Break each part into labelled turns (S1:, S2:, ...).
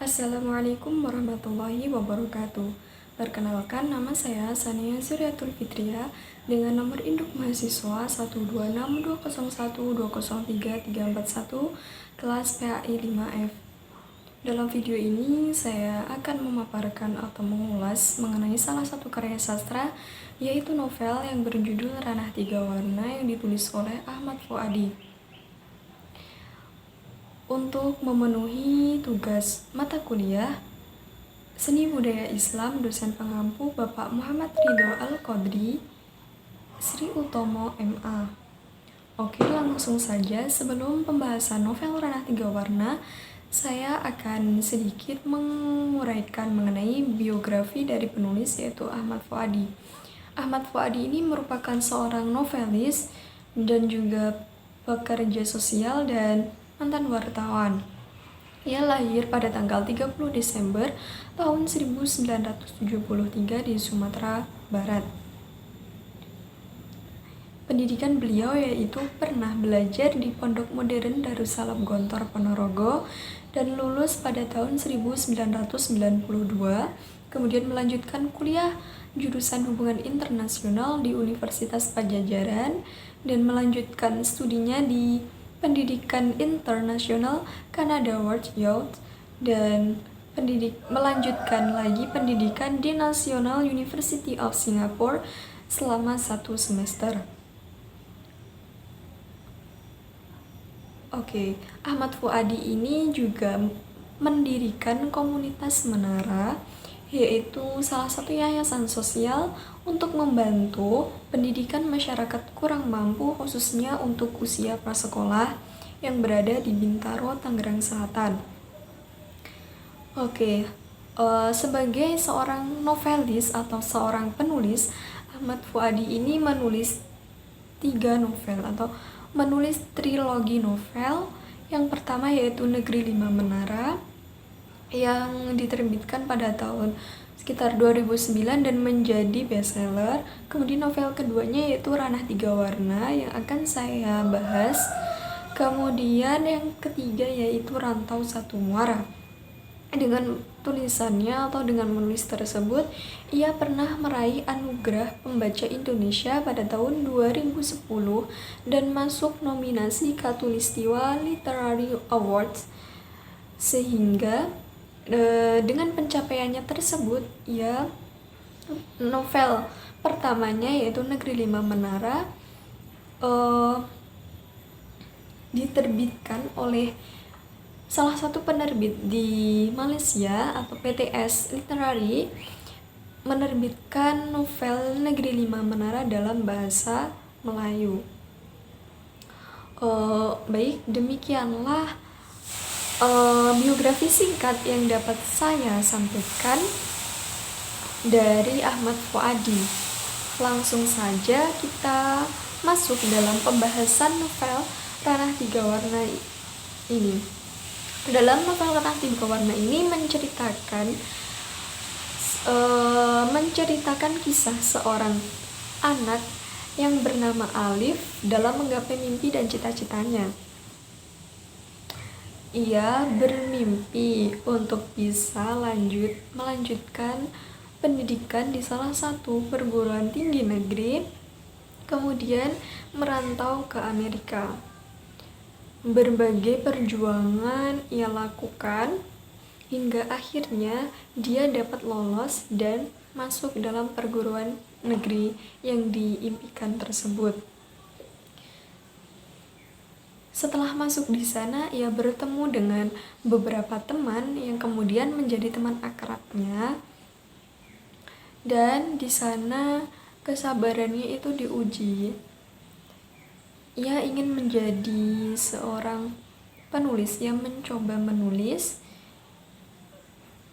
S1: Assalamualaikum warahmatullahi wabarakatuh. Perkenalkan, nama saya Sania Zuriatul Fitria dengan nomor induk mahasiswa 12620120331 kelas PAI 5F. Dalam video ini saya akan memaparkan atau mengulas mengenai salah satu karya sastra, yaitu novel yang berjudul Ranah Tiga Warna yang ditulis oleh Ahmad Fuadi. Untuk memenuhi tugas mata kuliah Seni Budaya Islam, dosen pengampu Bapak Muhammad Ridho Al-Qadri, Sri Utomo MA. Oke, langsung saja. Sebelum pembahasan novel Ranah Tiga Warna, saya akan sedikit menguraikan mengenai biografi dari penulis, yaitu Ahmad Fuadi. Ahmad Fuadi ini merupakan seorang novelis dan juga pekerja sosial dan mantan wartawan. Ia lahir pada tanggal 30 Desember tahun 1973 di Sumatera Barat. Pendidikan beliau yaitu pernah belajar di Pondok Modern Darussalam Gontor Ponorogo dan lulus pada tahun 1992, kemudian melanjutkan kuliah jurusan Hubungan Internasional di Universitas Padjadjaran dan melanjutkan studinya di Pendidikan Internasional Canada World Youth dan melanjutkan lagi pendidikan di National University of Singapore selama 1 semester. Oke, Ahmad Fuadi ini juga mendirikan komunitas Menara, yaitu salah satu yayasan sosial untuk membantu pendidikan masyarakat kurang mampu, khususnya untuk usia prasekolah yang berada di Bintaro, Tangerang Selatan. Oke, sebagai seorang novelis atau seorang penulis, Ahmad Fuadi ini menulis 3 novel atau menulis trilogi novel. Yang pertama yaitu Negeri Lima Menara yang diterbitkan pada tahun sekitar 2009 dan menjadi bestseller. Kemudian novel keduanya yaitu Ranah Tiga Warna yang akan saya bahas. Kemudian yang ketiga yaitu Rantau Satu Muara. Dengan tulisannya atau dengan menulis tersebut, ia pernah meraih Anugerah Pembaca Indonesia pada tahun 2010 dan masuk nominasi Khatulistiwa Literary Awards. Sehingga dengan pencapaiannya tersebut, ia novel pertamanya yaitu Negeri Lima Menara diterbitkan oleh salah satu penerbit di Malaysia atau PTS Literary, menerbitkan novel Negeri Lima Menara dalam bahasa Melayu. Baik, demikianlah biografi singkat yang dapat saya sampaikan dari Ahmad Fuadi. Langsung saja kita masuk dalam pembahasan novel Ranah Tiga Warna ini. Dalam novel Ranah Tiga Warna ini menceritakan kisah seorang anak yang bernama Alif dalam menggapai mimpi dan cita-citanya. Ia bermimpi untuk bisa melanjutkan pendidikan di salah satu perguruan tinggi negeri, kemudian merantau ke Amerika. Berbagai perjuangan ia lakukan hingga akhirnya dia dapat lolos dan masuk dalam perguruan negeri yang diimpikan tersebut. Setelah masuk di sana, ia bertemu dengan beberapa teman yang kemudian menjadi teman akrabnya. Dan di sana kesabarannya itu diuji. Ia ingin menjadi seorang penulis yang mencoba menulis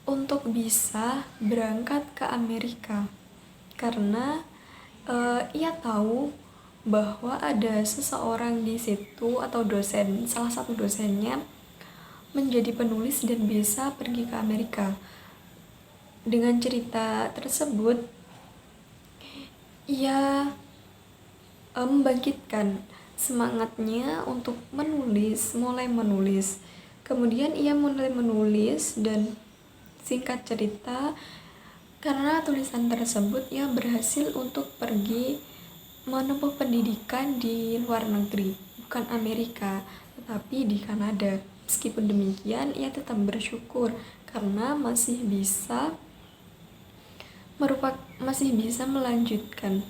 S1: untuk bisa berangkat ke Amerika. Karena ia tahu bahwa ada seseorang di situ atau dosen, salah satu dosennya menjadi penulis dan bisa pergi ke Amerika. Dengan cerita tersebut, ia membangkitkan semangatnya untuk mulai menulis. Kemudian ia mulai menulis dan singkat cerita, karena tulisan tersebut ia berhasil untuk pergi menempuh pendidikan di luar negeri, bukan Amerika, tetapi di Kanada. Meskipun demikian, ia tetap bersyukur karena masih bisa melanjutkan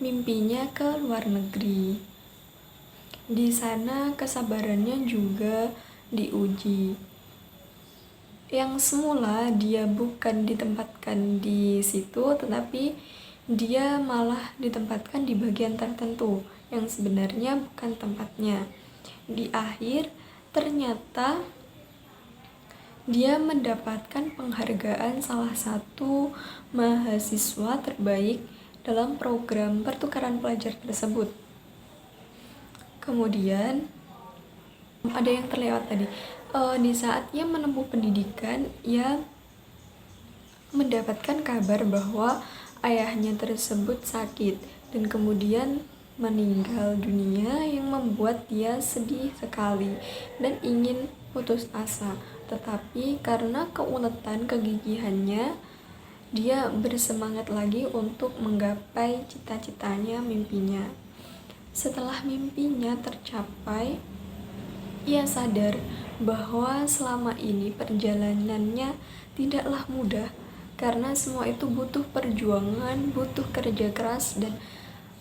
S1: mimpinya ke luar negeri. Di sana kesabarannya juga diuji. Yang semula dia bukan ditempatkan di situ, tetapi dia malah ditempatkan di bagian tertentu yang sebenarnya bukan tempatnya. Di akhir ternyata dia mendapatkan penghargaan salah satu mahasiswa terbaik dalam program pertukaran pelajar tersebut. Kemudian ada yang terlewat tadi. Di saat ia menempuh pendidikan, ia mendapatkan kabar bahwa ayahnya tersebut sakit dan kemudian meninggal dunia, yang membuat dia sedih sekali dan ingin putus asa. Tetapi karena keuletan kegigihannya, dia bersemangat lagi untuk menggapai cita-citanya, mimpinya. Setelah mimpinya tercapai, ia sadar bahwa selama ini perjalanannya tidaklah mudah, karena semua itu butuh perjuangan, butuh kerja keras dan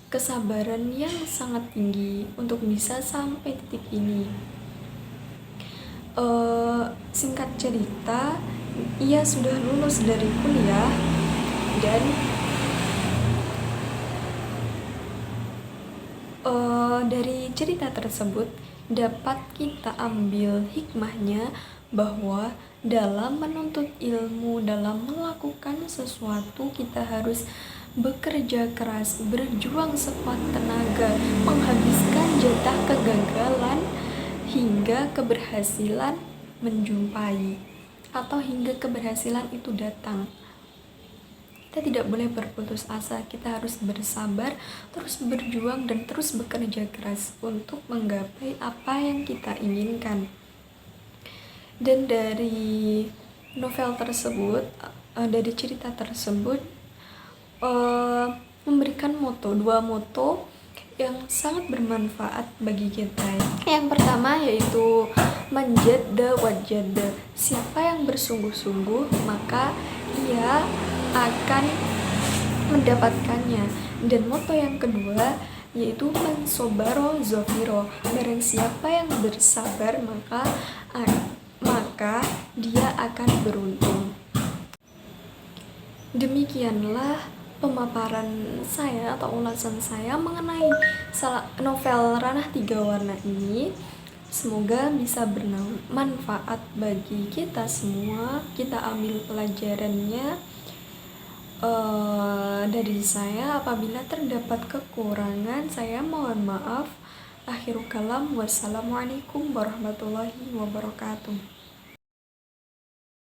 S1: kesabaran yang sangat tinggi untuk bisa sampai titik ini. Singkat cerita, ia sudah lulus dari kuliah dan dari cerita tersebut dapat kita ambil hikmahnya bahwa dalam menuntut ilmu, dalam melakukan sesuatu, kita harus bekerja keras, berjuang sekuat tenaga, menghabiskan jatah kegagalan hingga keberhasilan menjumpai atau hingga keberhasilan itu datang. Kita tidak boleh berputus asa, kita harus bersabar, terus berjuang dan terus bekerja keras untuk menggapai apa yang kita inginkan. Dan dari novel tersebut, dari cerita tersebut, memberikan dua moto yang sangat bermanfaat bagi kita. Yang pertama yaitu manjadda wajadda. Siapa yang bersungguh-sungguh maka ia akan mendapatkannya. Dan moto yang kedua yaitu mansobaro zofiro. Barang siapa yang bersabar maka dia akan beruntung. Demikianlah pemaparan saya atau ulasan saya mengenai novel Ranah Tiga Warna ini. Semoga bisa bermanfaat bagi kita semua. Kita ambil pelajarannya. Dari saya, apabila terdapat kekurangan, saya mohon maaf. Akhirul kalam, wassalamualaikum warahmatullahi wabarakatuh.